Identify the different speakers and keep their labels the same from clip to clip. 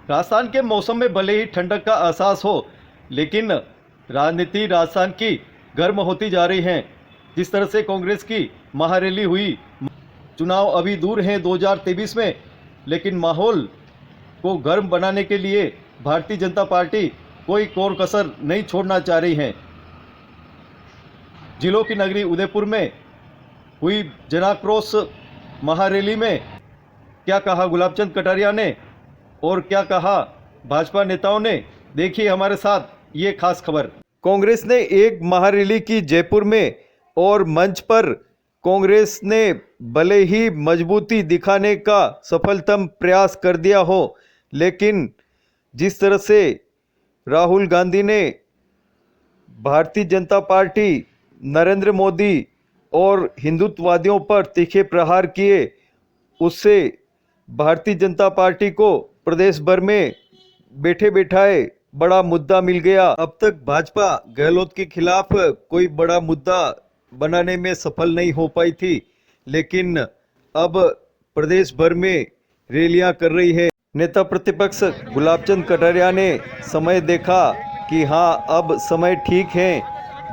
Speaker 1: राजस्थान के मौसम में भले ही ठंडक का एहसास हो, लेकिन राजनीति राजस्थान की गर्म होती जा रही है। जिस तरह से कांग्रेस की महारैली हुई, चुनाव अभी दूर हैं 2023 में, लेकिन माहौल को गर्म बनाने के लिए भारतीय जनता पार्टी कोई कोर कसर नहीं छोड़ना चाह रही है। जिलों की नगरी उदयपुर में हुई जनाक्रोश महारैली में क्या कहा गुलाबचंद कटारिया ने और क्या कहा भाजपा नेताओं ने, देखिए हमारे साथ ये खास खबर। कांग्रेस ने एक महारैली की जयपुर में और मंच पर कांग्रेस ने भले ही मजबूती दिखाने का सफलतम प्रयास कर दिया हो, लेकिन जिस तरह से राहुल गांधी ने भारतीय जनता पार्टी, नरेंद्र मोदी और हिंदुत्ववादियों पर तीखे प्रहार किए, उससे भारतीय जनता पार्टी को प्रदेश भर में बैठे बैठाए बड़ा मुद्दा मिल गया। अब तक भाजपा गहलोत के खिलाफ कोई बड़ा मुद्दा बनाने में सफल नहीं हो पाई थी, लेकिन अब प्रदेश भर में रैलियां कर रही है। नेता प्रतिपक्ष गुलाबचंद कटारिया ने समय देखा कि हाँ अब समय ठीक है,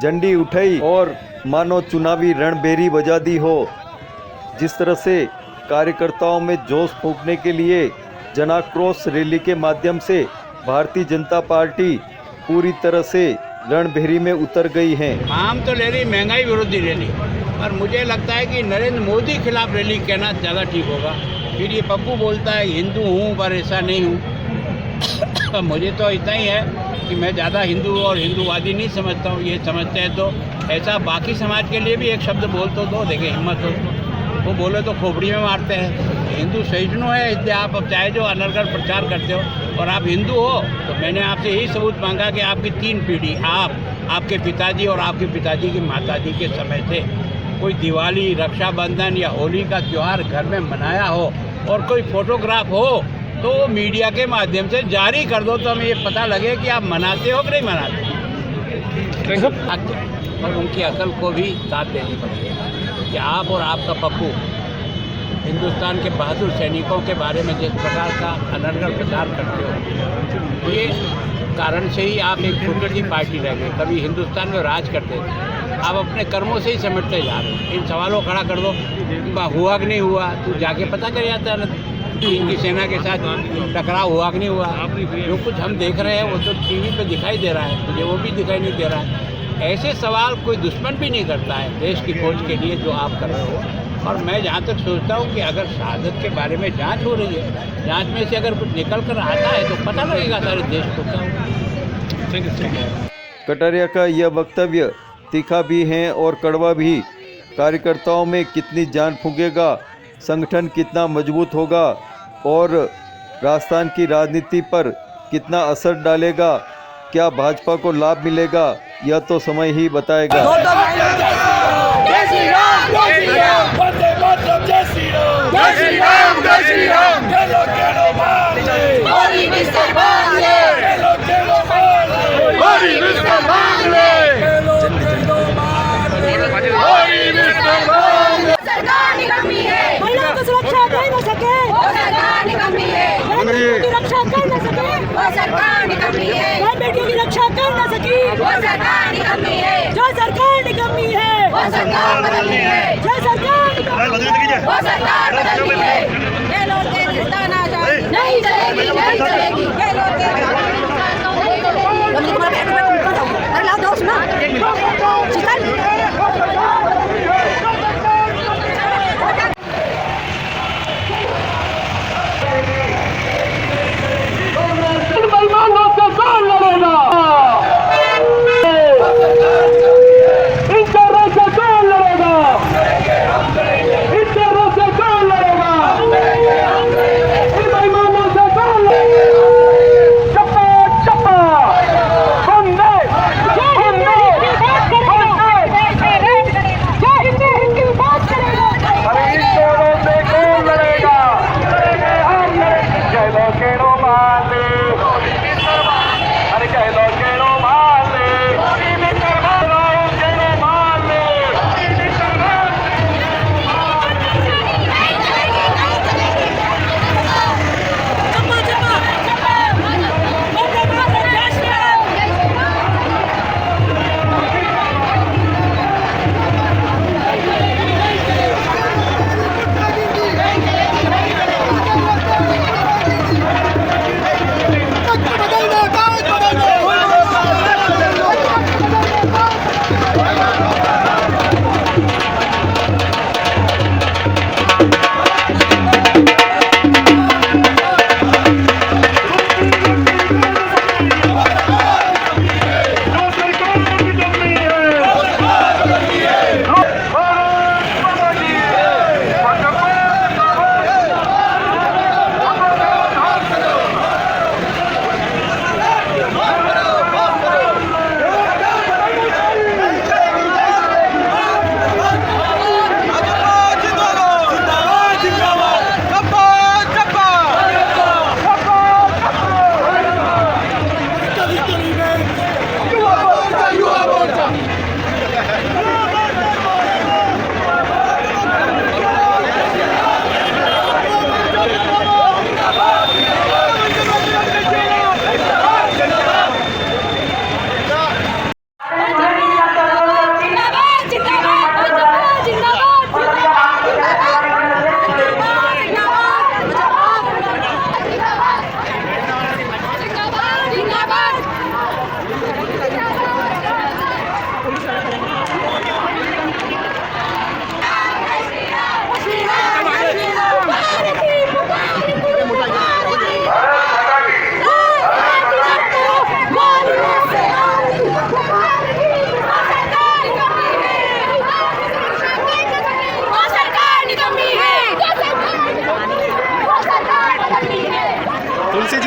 Speaker 1: झंडी उठाई और मानो चुनावी रणभेरी बजा दी हो। जिस तरह से कार्यकर्ताओं में जोश फूंकने के लिए जनाक्रोश रैली के माध्यम से भारतीय जनता पार्टी पूरी तरह से रणभेरी में उतर गई है।
Speaker 2: आम तो ले रही महंगाई विरोधी रैली, पर मुझे लगता है कि नरेंद्र मोदी खिलाफ रैली कहना ज़्यादा ठीक होगा। फिर ये पप्पू बोलता है हिंदू हूँ पर ऐसा नहीं हूँ। मुझे तो इतना ही है कि मैं ज़्यादा हिंदू और हिंदूवादी नहीं समझता हूँ। ये समझते हैं तो ऐसा बाकी समाज के लिए भी एक शब्द बोल तो दो, देखें हिम्मत हो। वो बोले तो खोपड़ी में मारते हैं। हिंदू सहिष्णु है, इसलिए आप अब चाहे जो अनर्गल प्रचार करते हो और आप हिंदू हो, तो मैंने आपसे यही सबूत मांगा कि आपकी 3 पीढ़ी, आप, आपके पिताजी और आपके पिताजी की माताजी के समय से कोई दिवाली, रक्षाबंधन या होली का त्यौहार घर में मनाया हो और कोई फोटोग्राफ हो तो वो मीडिया के माध्यम से जारी कर दो, तो हमें ये पता लगे कि आप मनाते हो कि नहीं मनाते। और उनकी अकल को भी साथ देनी पड़ेगी कि आप और आपका पप्पू हिंदुस्तान के बहादुर सैनिकों के बारे में जिस प्रकार का अनर्गल प्रचार करते हो, ये कारण से ही आप एक छोटी सी पार्टी रह गए। कभी हिंदुस्तान में राज करते थे, आप अपने कर्मों से ही समेटते जा रहे हो। इन सवालों को खड़ा कर दो, हुआ कि नहीं हुआ, तू जाके पता कर जाता है इनकी सेना के साथ टकराव हुआ कि नहीं हुआ। जो कुछ हम देख रहे हैं वो तो टीवी पे दिखाई दे रहा है, मुझे वो भी दिखाई नहीं दे रहा है। ऐसे सवाल कोई दुश्मन भी नहीं करता है देश की फौज के लिए जो आप कर रहे हो। और मैं जहाँ तक सोचता हूँ कि अगर शहादत के बारे में जांच हो रही है, जांच में से अगर कुछ निकल कर आता है तो पता लगेगा सारे देश को क्या।
Speaker 1: कटारिया का यह वक्तव्य तीखा भी है और कड़वा भी। कार्यकर्ताओं में कितनी जान फूंकेगा, संगठन कितना मजबूत होगा और राजस्थान की राजनीति पर कितना असर डालेगा, क्या भाजपा को लाभ मिलेगा, यह तो समय ही बताएगा।
Speaker 3: जय श्री राम, जय श्री राम, वंदे मातरम, जय श्री राम, जय श्री राम, जय श्री राम, केलो केलो मांगले, हरी मिस्टर मांगले, केलो केलो मांगले, हरी मिस्टर मांगले, केलो केलो मांगले, हरी मिस्टर मांगले। सरकार निकम्मी है, महिलाओं की सुरक्षा दे न सके, वो सरकार निकम्मी है, बेटियों की रक्षा कर न सके, वो सरकार निकम्मी है, बेटियों की रक्षा कर न सकी, वो सरकार निकम्मी है, जो सरकार निकम्मी है, वो सरकार बदलनी है, जो सरकार वो सरकार बदलनी है। गहलोत के तानाशाही नहीं चलेगी, नहीं चलेगी। गहलोत के अरे लाओ दोस्त ना मुसलमानों से कौन लड़ेगा, इन चारों से कौन लड़ेगा, इन चारों से कौन लड़ेगा, इन बेईमानों से कौन लड़ेगा। चप्पा चप्पा, बंदे बंदे बंदे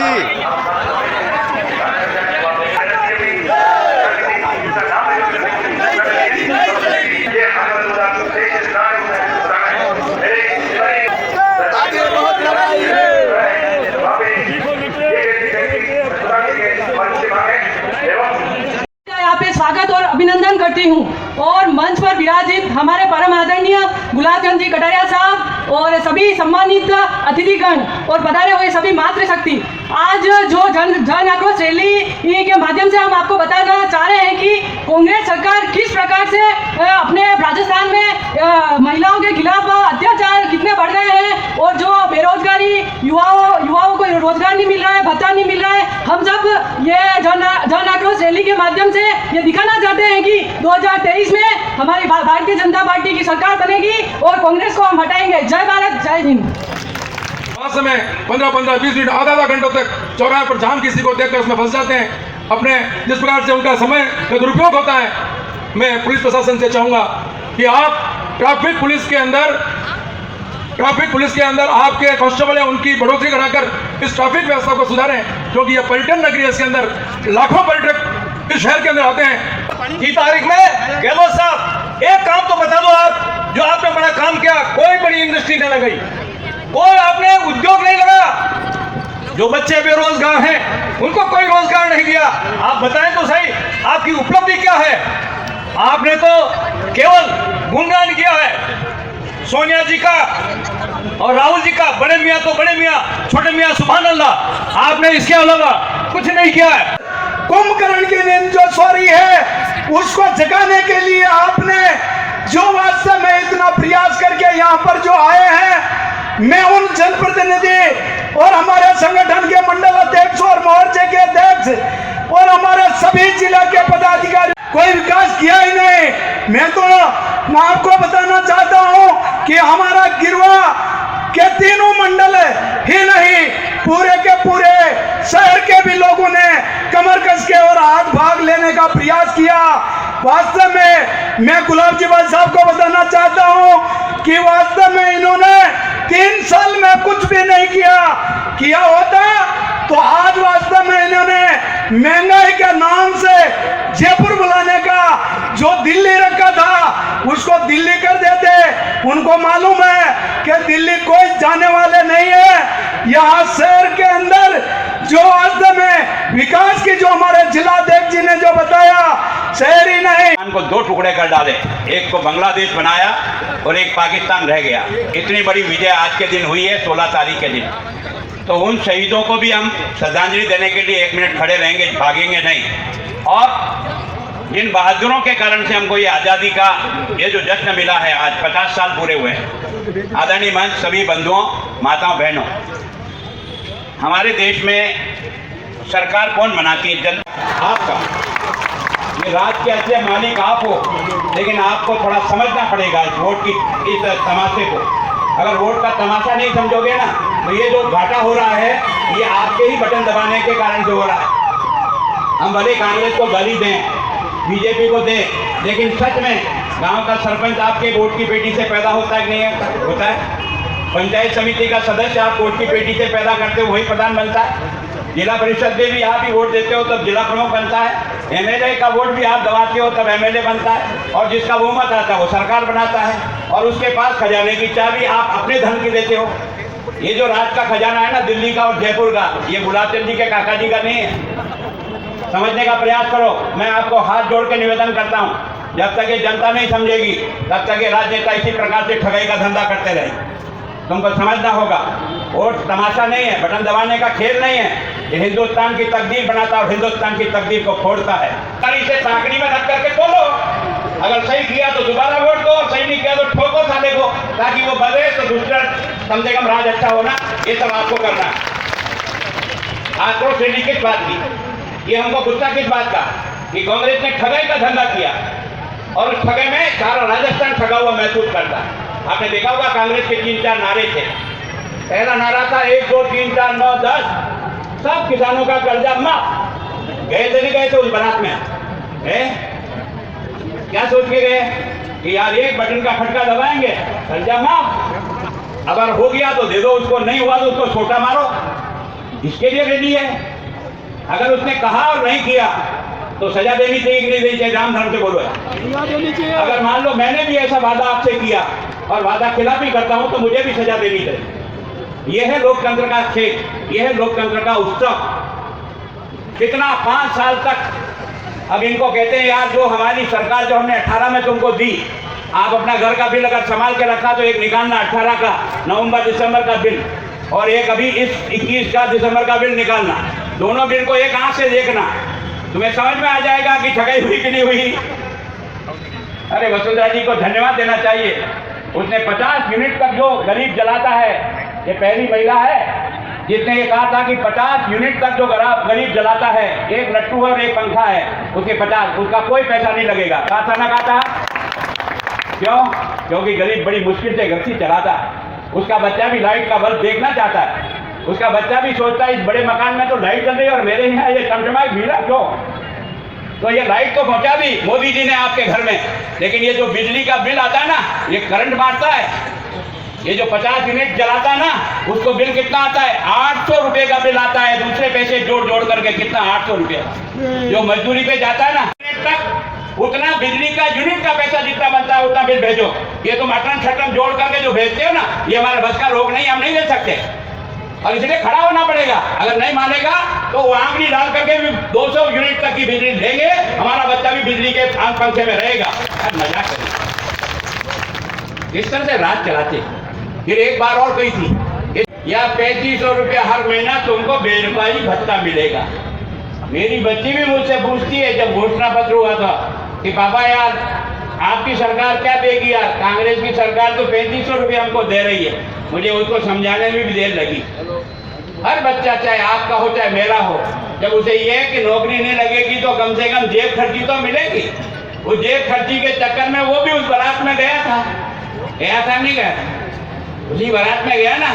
Speaker 4: यहाँ पे स्वागत और अभिनंदन करती हूँ। और मंच पर विराजित हमारे परम आदरणीय गुलाबचंद जी कटारिया साहब और सभी सम्मानित अतिथिगण और पधारे हुए सभी मातृशक्ति, आज जो जन आक्रोश रैली के माध्यम से हम आपको बताना चाह रहे हैं कि कांग्रेस सरकार किस प्रकार से अपने राजस्थान में महिलाओं के खिलाफ अत्याचार कितने बढ़ रहे हैं और जो बेरोजगारी युवाओं को रोजगार नहीं मिल रहा है, भत्ता नहीं मिल रहा है। हम सब ये जन आक्रोश रैली के माध्यम से ये दिखाना चाहते हैं कि 2023 में हमारी भारतीय जनता पार्टी की सरकार बनेगी और कांग्रेस को हम हटाएंगे। जय भारत, जय हिंद।
Speaker 5: समय 15-15, 20 मिनट, आधा घंटों तक चौराहे पर जहां किसी को देखकर उसमें फंस जाते हैं। अपने जिस प्रकार से उनका समय का दुरुपयोग होता है, मैं पुलिस प्रशासन से चाहूंगा कि आप ट्रैफिक पुलिस के अंदर आपके कांस्टेबल है उनकी बढ़ोतरी कराकर इस ट्रैफिक व्यवस्था को सुधारें, क्योंकि यह पर्यटन नगरी है। इसके अंदर लाखों पर्यटक इस शहर के अंदर आते हैं।
Speaker 6: की तारीख में गहलोत साहब एक काम तो बता दो आप, जो आपने बड़ा काम किया। कोई बड़ी इंडस्ट्री नहीं लगाई, कोई आपने उद्योग नहीं लगाया। जो बच्चे बेरोजगार हैं उनको कोई रोजगार नहीं दिया। आप बताएं तो सही, आपकी उपलब्धि क्या है? आपने तो केवल गुणगान किया है सोनिया जी का और राहुल जी का। बड़े मियाँ तो बड़े मियाँ, छोटे मियाँ सुभान अल्लाह। आपने इसके अलावा कुछ नहीं किया है।
Speaker 3: कुंभकर्ण की नींद जो सो रही है उसको जगाने के लिए आपने जो वास्तव में इतना प्रयास करके यहाँ पर जो आए हैं, मैं उन जनप्रतिनिधि और हमारे संगठन के मंडल अध्यक्ष और मोर्चे के अध्यक्ष और हमारे सभी जिला के पदाधिकारी, कोई विकास किया ही नहीं। मैं आपको बताना चाहता हूं कि हमारा गिरवा के तीनों मंडल ही नहीं, पूरे के पूरे शहर के भी लोगों ने कमर कस के और हाथ भाग लेने का प्रयास किया। वास्तव में मैं गुलाब जी भाई साहब को बताना चाहता हूं कि वास्तव में इन्होंने 3 साल में कुछ भी नहीं किया होता तो आज वास्तव में इन्होंने महंगाई के नाम से जयपुर बुलाने का जो दिल्ली रखा था उसको दिल्ली कर देते। उनको मालूम है कि दिल्ली कोई जाने वाले नहीं है। यहाँ शहर के अंदर जो वास्तव में विकास की जो हमारे जिलाध्यक्ष जी ने जो बताया, शहर ही नहीं
Speaker 2: को 2 टुकड़े कर डाले, एक को बांग्लादेश बनाया और एक पाकिस्तान रह गया। इतनी बड़ी विजय आज के दिन हुई है 16 तारीख के दिन। तो उन शहीदों को भी हम श्रद्धांजलि देने के लिए 1 मिनट खड़े रहेंगे, भागेंगे नहीं। और जिन बहादुरों के कारण से हमको ये आज़ादी का ये जो जश्न मिला है, आज 50 साल पूरे हुए हैं। आदरणीय मंच, सभी बंधुओं, माताओं, बहनों, हमारे देश में सरकार कौन बनाती है? जनता। आपका ये राज्य के असली मालिक आप हो, लेकिन आपको थोड़ा समझना पड़ेगा इस वोट की इस तमाशे को। अगर वोट का तमाशा नहीं समझोगे ना, तो ये जो घाटा हो रहा है ये आपके ही बटन दबाने के कारण से हो रहा है। हम भले कांग्रेस को गाली दें, बीजेपी को दें, लेकिन सच में गांव का सरपंच आपके वोट की पेटी से पैदा होता है कि नहीं होता है? पंचायत समिति का सदस्य आप वोट की पेटी से पैदा करते हो, वही प्रधान बनता है। जिला परिषद में भी आप ही वोट देते हो तब जिला प्रमुख बनता है। एमएलए का वोट भी आप दबाते हो तब एमएलए बनता है। और जिसका बहुमत आता है वो सरकार बनाता है। और उसके पास खजाने की चाबी आप अपने धन की देते हो। ये जो राज का खजाना है ना, दिल्ली का और जयपुर का, ये गुलाबचंद जी के काका जी का नहीं है। समझने का प्रयास करो। मैं आपको हाथ जोड़ के निवेदन करता हूँ, जब तक ये जनता नहीं समझेगी तब तक ये राजनेता इसी प्रकार से ठगाई का धंधा करते रहे। तुमको समझना होगा, वोट तमाशा नहीं है, बटन दबाने का खेल नहीं है। ये हिंदुस्तान की तकदीर बनाता है और हिंदुस्तान की तकदीर को फोड़ता है। इसे ताकड़ी में रख करके तोलो, अगर सही किया तो दोबारा वोट दो, और सही नहीं किया तो ठोको साले को, ताकि वो बदले तो दूसरा कम से कम राज अच्छा होना। ये सब आपको करना है। आक्रोश रैली किस बात की? ये हमको गुस्सा किस बात का कि कांग्रेस ने ठगाई का धंधा किया और उस ठगे में सारा राजस्थान ठगा हुआ महसूस करता है। आपने देखा होगा कांग्रेस के 3-4 नारे थे। पहला नारा था 1, 2, 3, 4, 9, 10 सब किसानों का कर्जा माफ। गए थे नहीं गए थे उस बारात में? क्या सोच के गए कि यार एक बटन का फटका दबाएंगे, कर्जा माफ। अगर हो गया तो दे दो उसको, नहीं हुआ तो उसको छोटा मारो। इसके लिए रैली है। अगर उसने कहा और नहीं किया तो सजा देनी चाहिए कि नहीं देनी चाहिए? राम धर्म से बोलो। अगर मान लो मैंने भी ऐसा वादा आपसे किया और वादा खिलाफी करता हूं तो मुझे भी सजा देनी चाहिए। यह है लोकतंत्र का खेल, यह है लोकतंत्र का उत्सव। कितना 5 साल तक अब इनको कहते हैं यार जो हमारी सरकार जो हमने 18 में तुमको दी, आप अपना घर का बिल अगर संभाल के रखा तो एक निकालना 18 का नवंबर दिसंबर का बिल और एक अभी इस 21 का दिसंबर का बिल निकालना। दोनों बिल को एक आंख से देखना, तुम्हें समझ में आ जाएगा कि ठगाई हुई कि नहीं हुई। अरे वसुंधरा जी को धन्यवाद देना चाहिए, उसने 50 यूनिट तक जो गरीब जलाता है, ये पहली महिला है जिसने ये कहा था कि 50 यूनिट तक जो गरीब जलाता है, एक लट्टू है और एक पंखा है, उसके 50 उसका कोई पैसा नहीं लगेगा। कहा था ना, कहा था। क्यों? क्योंकि गरीब बड़ी मुश्किल से गस्ती चलाता है, उसका बच्चा भी लाइट का बल्ब देखना चाहता है, उसका बच्चा भी सोचता है इस बड़े मकान में तो लाइट जल रही है और मेरे यहाँ ये टमटमाई भीड़ा क्यों? तो ये लाइट तो पहुंचा दी मोदी जी ने आपके घर में, लेकिन ये जो बिजली का बिल आता है ना, ये करंट मारता है। ये जो 50 यूनिट जलाता है ना, उसको बिल कितना आता है? 800 रुपए का बिल आता है, दूसरे पैसे जोड़ करके। कितना? 800 रुपये। जो मजदूरी पे जाता है ना तक, उतना बिजली का यूनिट का पैसा जितना बनता है उतना बिल भेजो। ये तो मटन छटन जोड़ करके जो भेजते हो ना, ये हमारे बस का रोग नहीं, हम नहीं दे सकते और इसलिए खड़ा होना पड़ेगा। अगर नहीं मानेगा तो वो आंगली डाल करके भी 200 यूनिट तक की बिजली देंगे, हमारा बच्चा भी बिजली के पंखे में रहेगा। मजाक करिए, इस तरह से राज चलाते। फिर एक बार और कही थी, या 3500 रुपया हर महीना तुमको बेरोजगारी भत्ता मिलेगा। मेरी बच्ची भी मुझसे पूछती है जब घोषणा पत्र हुआ था कि पापा यार आपकी सरकार क्या देगी यार? कांग्रेस की सरकार तो 3500 रुपये हमको दे रही है। मुझे उसको समझाने में भी देर लगी। हर बच्चा चाहे आपका हो चाहे मेरा हो, जब उसे ये है कि नौकरी नहीं लगेगी तो कम से कम जेब खर्ची तो मिलेगी। उस जेब खर्ची के चक्कर में वो भी उस बारात में गया था नहीं गया? उसी बारात में गया ना।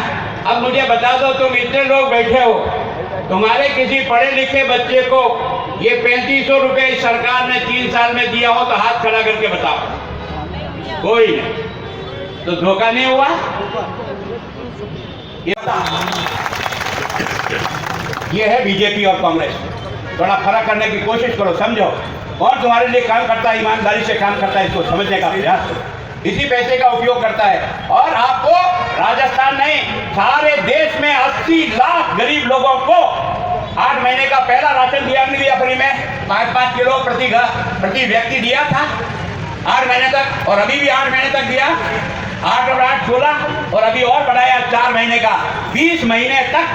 Speaker 2: अब मुझे बता दो, तुम इतने लोग बैठे हो, तुम्हारे किसी पढ़े लिखे बच्चे को ये 3500 रुपये इस सरकार ने 3 साल में दिया हो तो हाथ खड़ा करके बताओ। कोई नहीं। तो धोखा नहीं हुआ? ये है बीजेपी और कांग्रेस। थोड़ा फर्क करने की कोशिश करो, समझो। और तुम्हारे लिए काम करता है, ईमानदारी से काम करता है, इसको समझने का प्रयास करो। इसी पैसे का उपयोग करता है। और आपको राजस्थान नहीं, सारे देश में 80 लाख गरीब लोगों को 8 महीने का पहला राशन दिया नहीं दिया? फ्री में 5-5 किलो प्रति व्यक्ति दिया था 8 महीने तक, और अभी भी 8 महीने तक दिया। 8 और 8 16, और अभी और बढ़ाया 4 महीने का। 20 महीने तक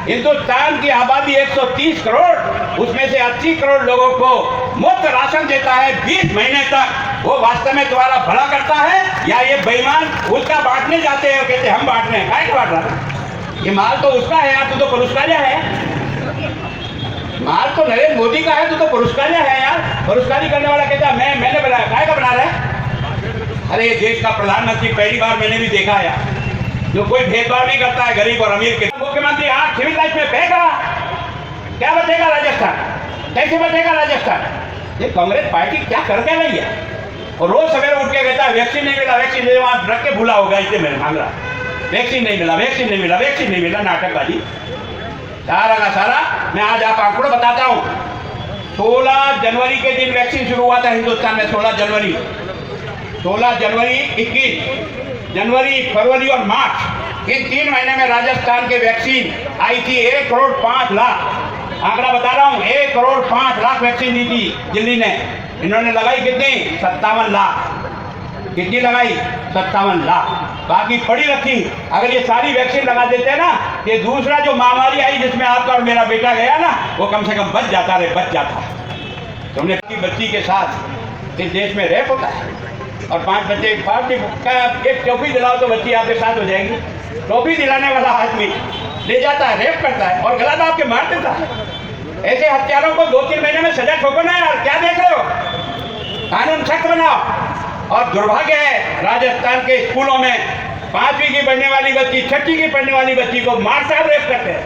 Speaker 2: हिंदुस्तान की आबादी 130 करोड़, उसमें से 80 करोड़ लोगों को मुफ्त राशन देता है 20 महीने तक। वो वास्तव में तुम्हारा भला करता है या ये बेईमान उसका बांटने जाते हैं? कहते हम बांटने हैं। काहे का बांट रहा? ये माल तो उसका है यार, तू तो पुरस्कारिया है। माल तो नरेंद्र मोदी का है, तू तो पुरस्कारिया है यार। पुरस्कारी करने वाला कहता है मैंने बनाया। काहे का बना रहा है? अरे ये देश का प्रधानमंत्री पहली बार मैंने भी देखा है जो कोई भेदभाव नहीं करता है गरीब और अमीर के। मुख्यमंत्री आज सिविल लाइफ में फेंका, क्या बचेगा राजस्थान? कैसे बचेगा राजस्थान? ये कांग्रेस पार्टी क्या कर क्या रही है? और रोज सवेरे उठ के कहता है वैक्सीन नहीं मिला, वैक्सीन नहीं, वहां रख के भूला होगा इतने मेरे मांग रहा, वैक्सीन नहीं मिला, वैक्सीन नहीं मिला, वैक्सीन नहीं मिला। नाटकबाजी सारा का सारा। मैं आज आप आंकड़ों बताता हूँ। 16 जनवरी के दिन वैक्सीन शुरू हुआ था हिंदुस्तान में। 16 जनवरी, 21 जनवरी, फरवरी और मार्च, इन 3 महीने में राजस्थान के वैक्सीन आई थी 1 करोड़ 5 लाख। आंकड़ा बता रहा हूँ, 1 करोड़ 5 लाख वैक्सीन दी थी दिल्ली ने। इन्होंने लगाई कितनी? 57 लाख। कितनी लगाई? 57 लाख। बाकी पड़ी रखी। अगर ये सारी वैक्सीन लगा देते ना, ये दूसरा जो महामारी आई जिसमें आपका और मेरा बेटा गया ना, वो कम से कम बच जाता तुमने की बच्ची के साथ इस देश में रेप होता है और 5 बच्चे पार्टी का एक टोपी दिलाओ तो बच्ची आपके साथ हो जाएगी। टोपी दिलाने वाला आदमी ले जाता है, रेप करता है और गला दाब के मार देता है। ऐसे हत्यारों को 2-3 महीने में सजा ठोको ना यार। क्या देख रहे हो? कानून सख्त बनाओ। और दुर्भाग्य है राजस्थान के स्कूलों में 5वीं की पढ़ने वाली बच्ची, 6वीं की पढ़ने वाली बच्ची को मार साहब रेप करते हैं।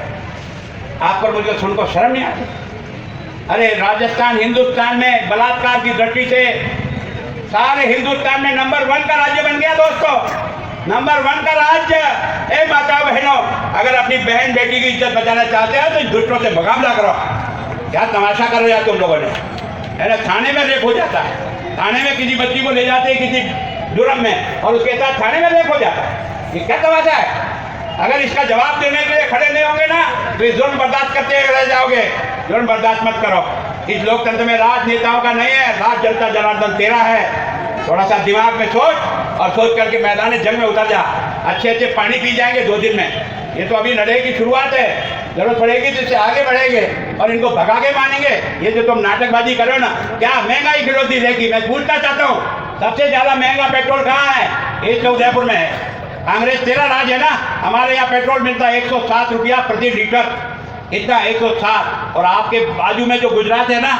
Speaker 2: आप पर मुझे सुनकर शर्म नहीं आती? अरे राजस्थान हिंदुस्तान में बलात्कार की दृष्टि से सारे हिंदुस्तान में नंबर 1 का राज्य बन गया दोस्तों। नंबर 1 का राज्य। ए माता बहनों, अगर अपनी बहन बेटी की इज्जत बचाना चाहते हो तो इन दुष्टों से मुकाबला करो। क्या तमाशा कर रहे हो तुम लोगों ने? है ना, थाने में रेप हो जाता है, थाने में किसी बच्ची को ले जाते हैं किसी जुर्म में और उसके साथ थाने में रेप हो जाता है। ये क्या तमाशा है? अगर इसका जवाब देने के लिए खड़े नहीं होंगे ना तो ये जुर्म बर्दाश्त करते रह जाओगे। जुर्म बर्दाश्त मत करो। इस लोकतंत्र में राजनेताओं का नहीं है, राज जनता जनार्दन तेरा है। थोड़ा सा दिमाग में सोच और सोच करके मैदान जंग में उतर जा। अच्छे अच्छे पानी पी जाएंगे 2 दिन में। ये तो अभी लड़ाई की शुरुआत है, जरूरत पड़ेगी तो इससे आगे बढ़ेंगे और इनको भगा के मानेंगे। ये जो तुम नाटकबाजी कर रहे हो ना, क्या महंगाई फिरोती रहेगी? मैं पूछना चाहता हूँ, सबसे ज्यादा महंगा पेट्रोल कहाँ है? ये उदयपुर में है। कांग्रेस तेरा राज है ना। हमारे यहाँ पेट्रोल मिलता है 107 रुपया प्रति लीटर, इतना 107। और आपके बाजू में जो गुजरात है ना,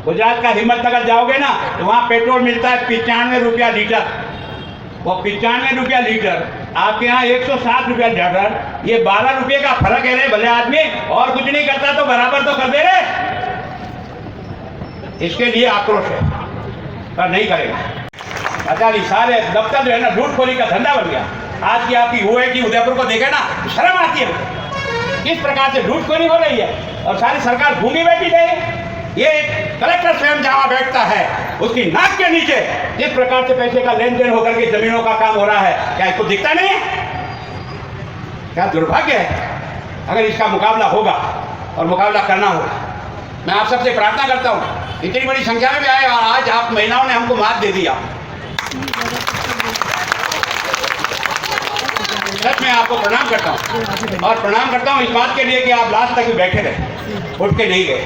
Speaker 2: गुजरात का हिम्मतनगर जाओगे ना तो वहाँ पेट्रोल मिलता है 95 रुपया लीटर। वो 95 रुपया लीटर, आपके यहाँ 107 रुपया लीटर। ये 12 रुपये का फर्क है रे भले आदमी, और कुछ नहीं करता तो बराबर तो कर दे रहे। इसके लिए आक्रोश है, पर नहीं करेगा। अच्छा, सारे दफ्तर जो है ना लूटखोरी का धंधा बन गया। आज की आपकी हुए की उदयपुर को देखे ना शर्म आती है किस प्रकार से लूटखोरी हो रही है और सारी सरकार भूमि बैठी है। ये कलेक्टर स्वयं जहां बैठता है उसकी नाक के नीचे जिस प्रकार से पैसे का लेन देन होकर के जमीनों का काम हो रहा है, क्या इसको दिखता नहीं है? क्या दुर्भाग्य है। अगर इसका मुकाबला होगा और मुकाबला करना होगा, मैं आप सबसे प्रार्थना करता हूँ, इतनी बड़ी संख्या में भी आए और आज आप महिलाओं ने हमको मात दे दिया। सच में आपको प्रणाम करता हूँ और प्रणाम करता हूँ इस बात के लिए कि आप लास्ट तक भी बैठे रहे, उठ के नहीं गए।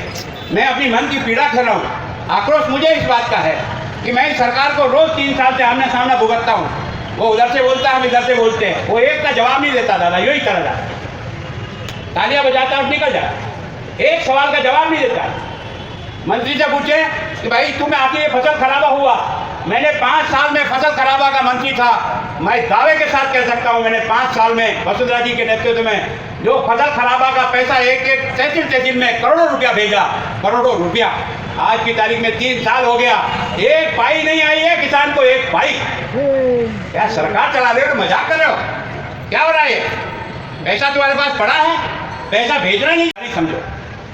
Speaker 2: मैं अपनी मन की पीड़ा कर रहा हूँ। आक्रोश मुझे इस बात का है कि मैं इस सरकार को रोज 3 साल से आमने सामने भुगतता हूँ। वो उधर से बोलता है, हम इधर से बोलते हैं। वो एक का जवाब नहीं देता दादा, यही तरह जाता, तालियां बजाता और निकल जाता, एक सवाल का जवाब नहीं देता। मंत्री से पूछे कि भाई तुम्हें आखिर ये फसल खराबा हुआ। मैंने 5 साल में फसल खराबा का मंत्री था, मैं दावे के साथ कह सकता हूँ मैंने 5 साल में वसुंधरा जी के नेतृत्व में जो फसल खराबा का पैसा एक तहसील में करोड़ों रुपया भेजा, करोड़ों रुपया। आज की तारीख में 3 साल हो गया, एक पाई नहीं आई है किसान को, एक पाई। क्या सरकार चला रहे हो? मजाक कर रहे हो? क्या हो रहा है? पैसा तुम्हारे पास पड़ा है, पैसा भेजना नहीं समझो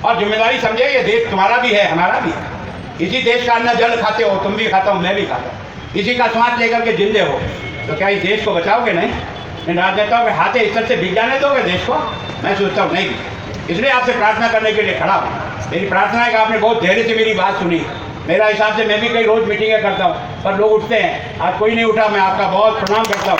Speaker 2: और जिम्मेदारी समझे। ये देश तुम्हारा भी है, हमारा भी है। इसी देश का अन्न जल खाते हो, तुम भी खाता हूँ, मैं भी खाता हूँ। इसी का स्वाद लेकर के जिंदे हो, तो क्या इस देश को बचाओगे? नहीं। इन राजनेताओं के हाथे इस तरह से बिक जाने दोगे देश को? मैं सोचता हूँ नहीं। इसलिए आपसे प्रार्थना करने के लिए खड़ा हूँ। मेरी प्रार्थना है कि आपने बहुत धैर्य से मेरी बात सुनी। मेरा हिसाब से मैं भी कई रोज मीटिंगें करता हूँ पर लोग उठते हैं, आज कोई नहीं उठा। मैं आपका बहुत प्रणाम करता हूँ।